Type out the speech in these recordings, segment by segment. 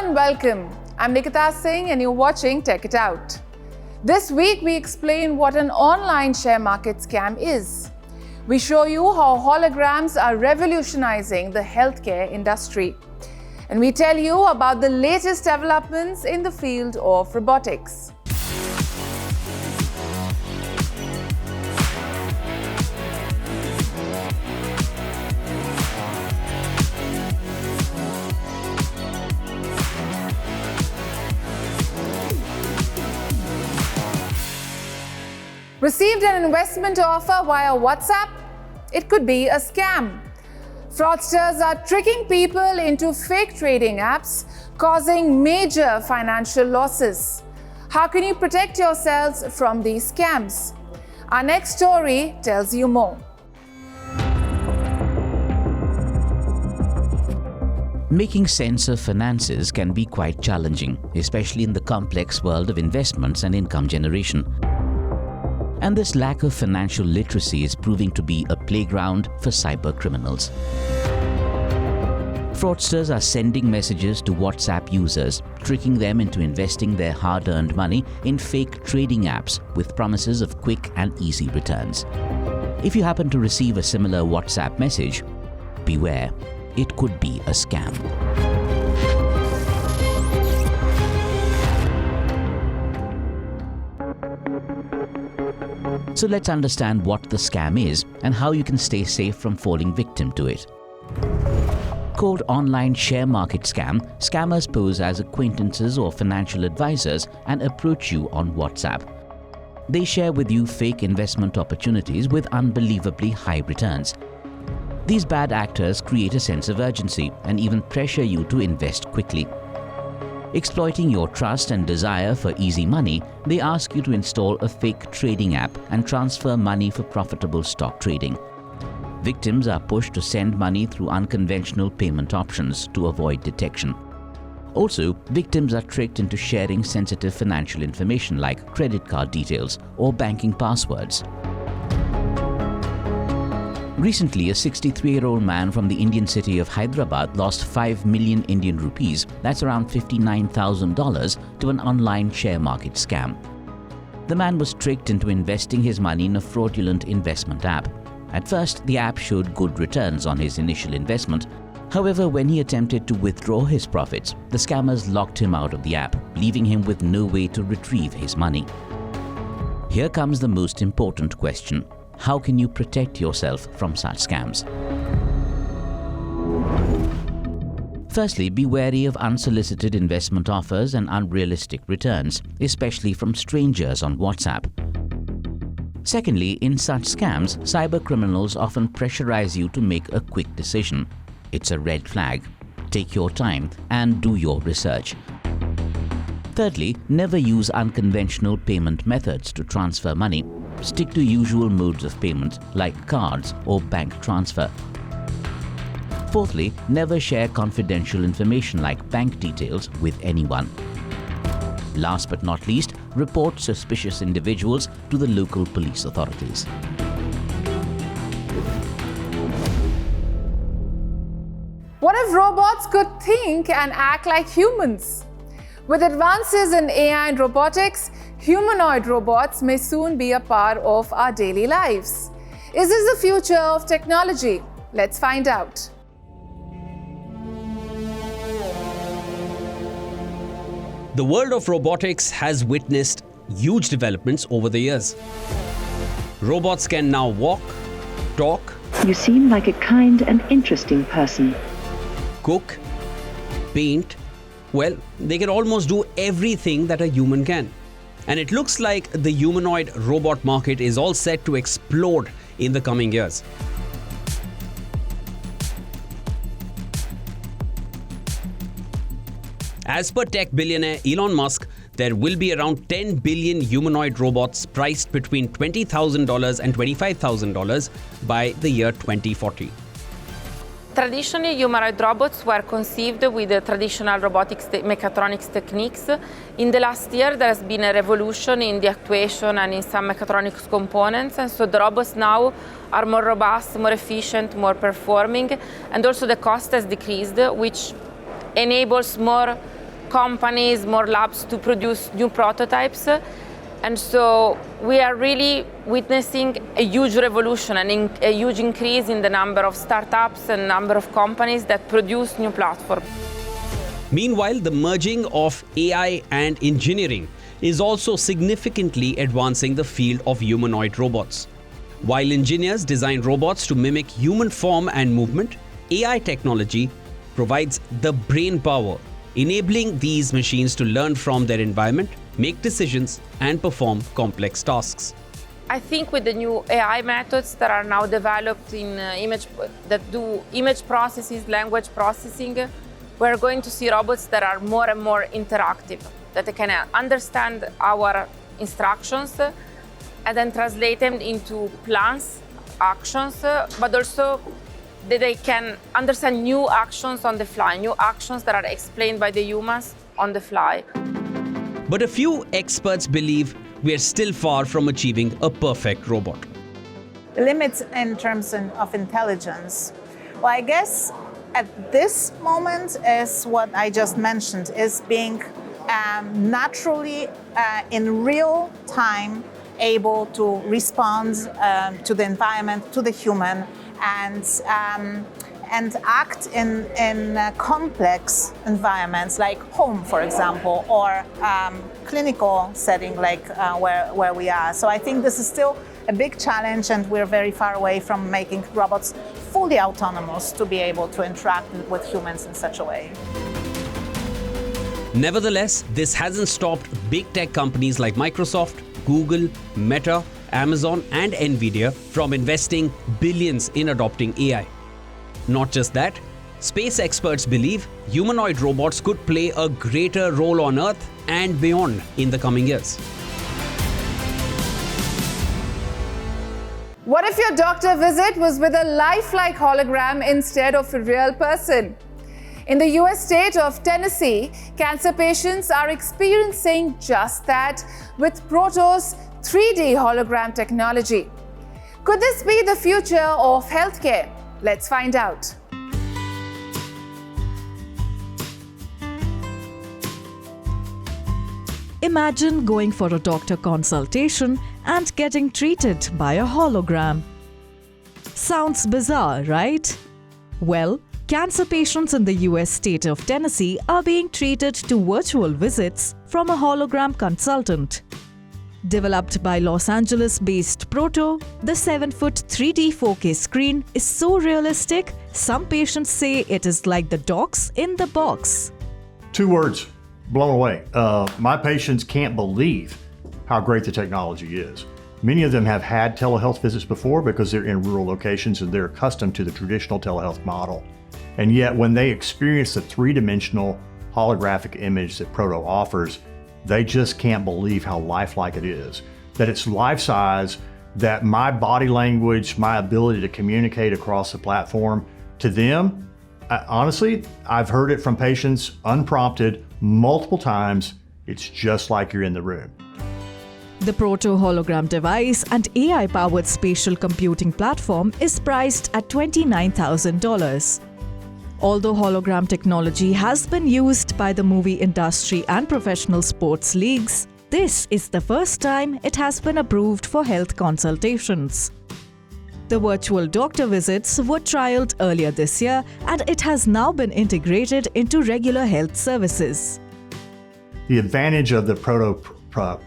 and welcome. I'm Nikita Singh and you're watching Tech It Out. This week we explain what an online share market scam is. We show you how holograms are revolutionizing the healthcare industry. And we tell you about the latest developments in the field of robotics. Received an investment offer via WhatsApp? It could be a scam. Fraudsters are tricking people into fake trading apps, causing major financial losses. How can you protect yourselves from these scams? Our next story tells you more. Making sense of finances can be quite challenging, especially in the complex world of investments and income generation. And this lack of financial literacy is proving to be a playground for cyber criminals. Fraudsters are sending messages to WhatsApp users, tricking them into investing their hard-earned money in fake trading apps with promises of quick and easy returns. If you happen to receive a similar WhatsApp message, beware, it could be a scam. So let's understand what the scam is and how you can stay safe from falling victim to it. Called online share market scam, scammers pose as acquaintances or financial advisors and approach you on WhatsApp. They share with you fake investment opportunities with unbelievably high returns. These bad actors create a sense of urgency and even pressure you to invest quickly. Exploiting your trust and desire for easy money, they ask you to install a fake trading app and transfer money for profitable stock trading. Victims are pushed to send money through unconventional payment options to avoid detection. Also, victims are tricked into sharing sensitive financial information like credit card details or banking passwords. Recently, a 63-year-old man from the Indian city of Hyderabad lost 5 million Indian rupees, that's around $59,000, to an online share market scam. The man was tricked into investing his money in a fraudulent investment app. At first, the app showed good returns on his initial investment. However, when he attempted to withdraw his profits, the scammers locked him out of the app, leaving him with no way to retrieve his money. Here comes the most important question. How can you protect yourself from such scams? Firstly, be wary of unsolicited investment offers and unrealistic returns, especially from strangers on WhatsApp. Secondly, in such scams, cyber criminals often pressurize you to make a quick decision. It's a red flag. Take your time and do your research. Thirdly, never use unconventional payment methods to transfer money. Stick to usual modes of payment like cards or bank transfer. Fourthly, never share confidential information like bank details with anyone. Last but not least, report suspicious individuals to the local police authorities. What if robots could think and act like humans? With advances in AI and robotics, humanoid robots may soon be a part of our daily lives. Is this the future of technology? Let's find out. The world of robotics has witnessed huge developments over the years. Robots can now walk, talk, You seem like a kind and interesting person. cook, paint. Well, they can almost do everything that a human can. And it looks like the humanoid robot market is all set to explode in the coming years. As per tech billionaire Elon Musk, there will be around 10 billion humanoid robots priced between $20,000 and $25,000 by the year 2040. Traditionally, humanoid robots were conceived with traditional robotics mechatronics techniques. In the last year, there has been a revolution in the actuation and in some mechatronics components, and so the robots now are more robust, more efficient, more performing, and also the cost has decreased, which enables more companies, more labs to produce new prototypes. And so we are really witnessing a huge revolution and a huge increase in the number of startups and number of companies that produce new platforms. Meanwhile, the merging of AI and engineering is also significantly advancing the field of humanoid robots. While engineers design robots to mimic human form and movement, AI technology provides the brain power, enabling these machines to learn from their environment, make decisions, and perform complex tasks. I think with the new AI methods that are now developed in that do image processes, language processing, we're going to see robots that are more and more interactive, that they can understand our instructions and then translate them into plans, actions, but also that they can understand new actions on the fly, new actions that are explained by the humans on the fly. But a few experts believe we are still far from achieving a perfect robot. The limits in terms of intelligence. Well, I guess at this moment is what I just mentioned, is being naturally in real time able to respond to the environment, to the human, and act in complex environments like home, for example, or clinical setting like where we are. So I think this is still a big challenge, and we're very far away from making robots fully autonomous to be able to interact with humans in such a way. Nevertheless, this hasn't stopped big tech companies like Microsoft, Google, Meta, Amazon, and Nvidia from investing billions in adopting AI. Not just that, space experts believe humanoid robots could play a greater role on Earth and beyond in the coming years. What if your doctor visit was with a lifelike hologram instead of a real person? In the US state of Tennessee, cancer patients are experiencing just that with Proto's 3D hologram technology. Could this be the future of healthcare? Let's find out. Imagine going for a doctor consultation and getting treated by a hologram. Sounds bizarre, right? Well, cancer patients in the US state of Tennessee are being treated to virtual visits from a hologram consultant. Developed by Los Angeles-based Proto, the 7-foot 3D 4K screen is so realistic, some patients say it is like the docs in the box. 2 words, blown away. My patients can't believe how great the technology is. Many of them have had telehealth visits before because they're in rural locations and they're accustomed to the traditional telehealth model. And yet when they experience the 3-dimensional holographic image that Proto offers, they just can't believe how lifelike it is. That it's life-size, that my body language, my ability to communicate across the platform, to them, honestly, I've heard it from patients unprompted multiple times. It's just like you're in the room. The Proto hologram device and AI-powered spatial computing platform is priced at $29,000. Although hologram technology has been used by the movie industry and professional sports leagues, this is the first time it has been approved for health consultations. The virtual doctor visits were trialed earlier this year, and it has now been integrated into regular health services. The advantage of the Proto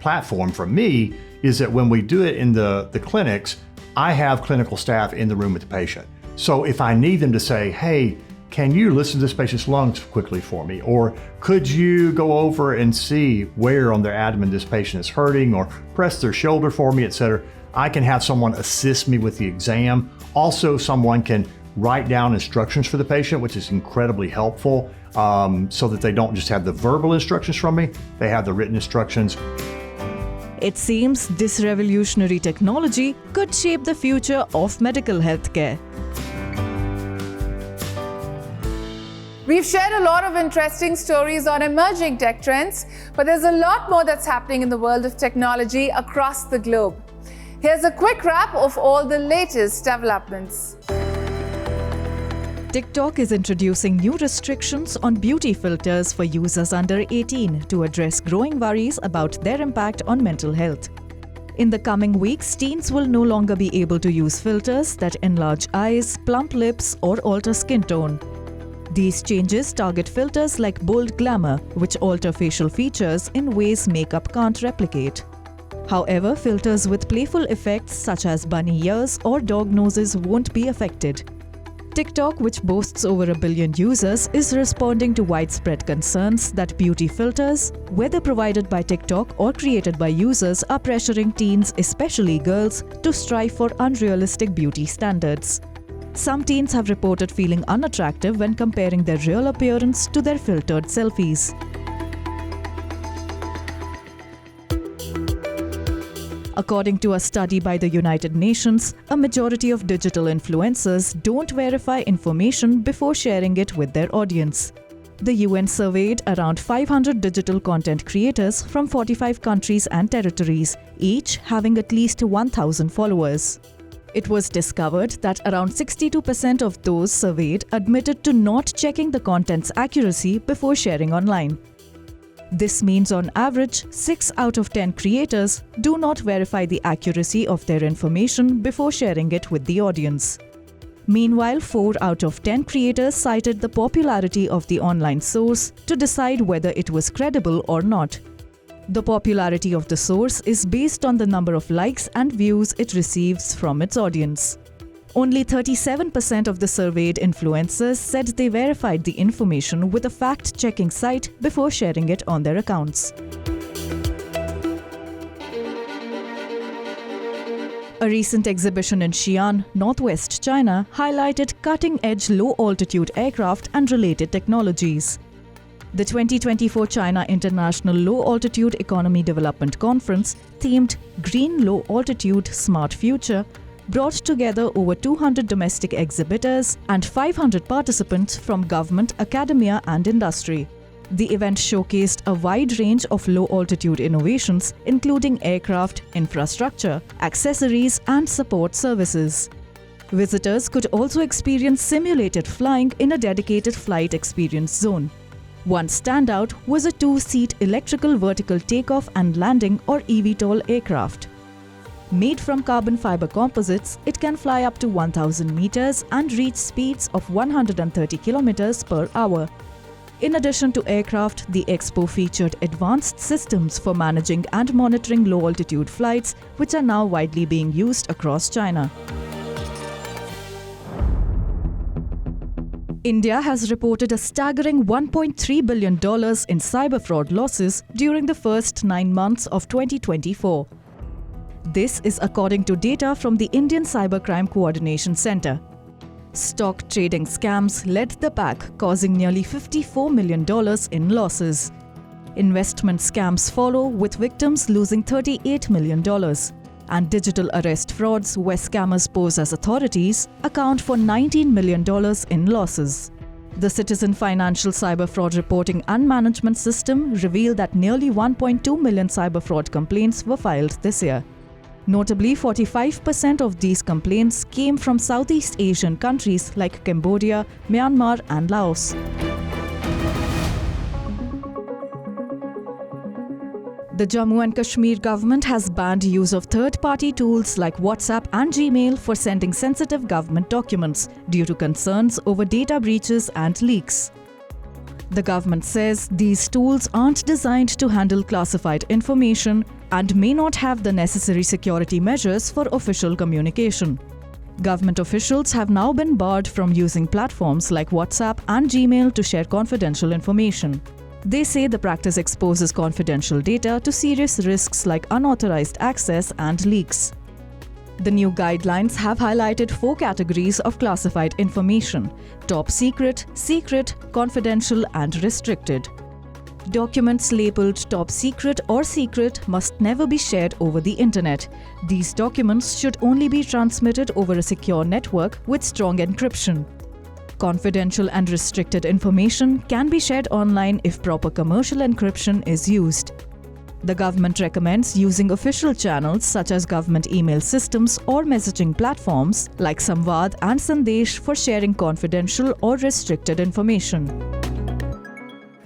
platform for me is that when we do it in the clinics, I have clinical staff in the room with the patient. So if I need them to say, hey, can you listen to this patient's lungs quickly for me? Or could you go over and see where on their abdomen this patient is hurting, or press their shoulder for me, etc. I can have someone assist me with the exam. Also, someone can write down instructions for the patient, which is incredibly helpful, so that they don't just have the verbal instructions from me, they have the written instructions. It seems this revolutionary technology could shape the future of medical healthcare. We've shared a lot of interesting stories on emerging tech trends, but there's a lot more that's happening in the world of technology across the globe. Here's a quick wrap of all the latest developments. TikTok is introducing new restrictions on beauty filters for users under 18 to address growing worries about their impact on mental health. In the coming weeks, teens will no longer be able to use filters that enlarge eyes, plump lips, or alter skin tone. These changes target filters like bold glamour, which alter facial features in ways makeup can't replicate. However, filters with playful effects such as bunny ears or dog noses won't be affected. TikTok, which boasts over 1 billion users, is responding to widespread concerns that beauty filters, whether provided by TikTok or created by users, are pressuring teens, especially girls, to strive for unrealistic beauty standards. Some teens have reported feeling unattractive when comparing their real appearance to their filtered selfies. According to a study by the United Nations, a majority of digital influencers don't verify information before sharing it with their audience. The UN surveyed around 500 digital content creators from 45 countries and territories, each having at least 1,000 followers. It was discovered that around 62% of those surveyed admitted to not checking the content's accuracy before sharing online. This means on average, 6 out of 10 creators do not verify the accuracy of their information before sharing it with the audience. Meanwhile, 4 out of 10 creators cited the popularity of the online source to decide whether it was credible or not. The popularity of the source is based on the number of likes and views it receives from its audience. Only 37% of the surveyed influencers said they verified the information with a fact-checking site before sharing it on their accounts. A recent exhibition in Xi'an, northwest China, highlighted cutting-edge low-altitude aircraft and related technologies. The 2024 China International Low-Altitude Economy Development Conference, themed Green Low Altitude Smart Future, brought together over 200 domestic exhibitors and 500 participants from government, academia and industry. The event showcased a wide range of low-altitude innovations, including aircraft, infrastructure, accessories and support services. Visitors could also experience simulated flying in a dedicated flight experience zone. One standout was a 2-seat electrical vertical takeoff and landing or eVTOL aircraft. Made from carbon fiber composites, it can fly up to 1,000 meters and reach speeds of 130 kilometers per hour. In addition to aircraft, the expo featured advanced systems for managing and monitoring low-altitude flights, which are now widely being used across China. India has reported a staggering $1.3 billion in cyber fraud losses during the first 9 months of 2024. This is according to data from the Indian Cybercrime Coordination Center. Stock trading scams led the pack, causing nearly $54 million in losses. Investment scams follow, with victims losing $38 million. And digital arrest frauds, where scammers pose as authorities, account for $19 million in losses. The Citizen Financial Cyber Fraud Reporting and Management System revealed that nearly 1.2 million cyber fraud complaints were filed this year. Notably, 45% of these complaints came from Southeast Asian countries like Cambodia, Myanmar and Laos. The Jammu and Kashmir government has banned use of third-party tools like WhatsApp and Gmail for sending sensitive government documents due to concerns over data breaches and leaks. The government says these tools aren't designed to handle classified information and may not have the necessary security measures for official communication. Government officials have now been barred from using platforms like WhatsApp and Gmail to share confidential information. They say the practice exposes confidential data to serious risks like unauthorized access and leaks. The new guidelines have highlighted 4 categories of classified information: top secret, secret, confidential, and restricted. Documents labeled top secret or secret must never be shared over the internet. These documents should only be transmitted over a secure network with strong encryption. Confidential and restricted information can be shared online if proper commercial encryption is used. The government recommends using official channels such as government email systems or messaging platforms like Samvad and Sandesh for sharing confidential or restricted information.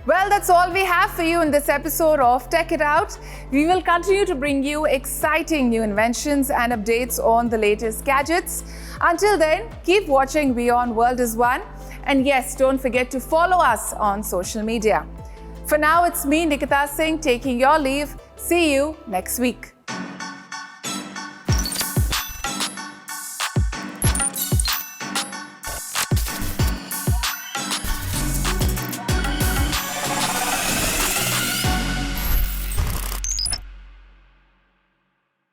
Well, that's all we have for you in this episode of Tech It Out. We will continue to bring you exciting new inventions and updates on the latest gadgets. Until then, keep watching WION World is One. And yes, don't forget to follow us on social media. For now, it's me, Nikita Singh, taking your leave. See you next week.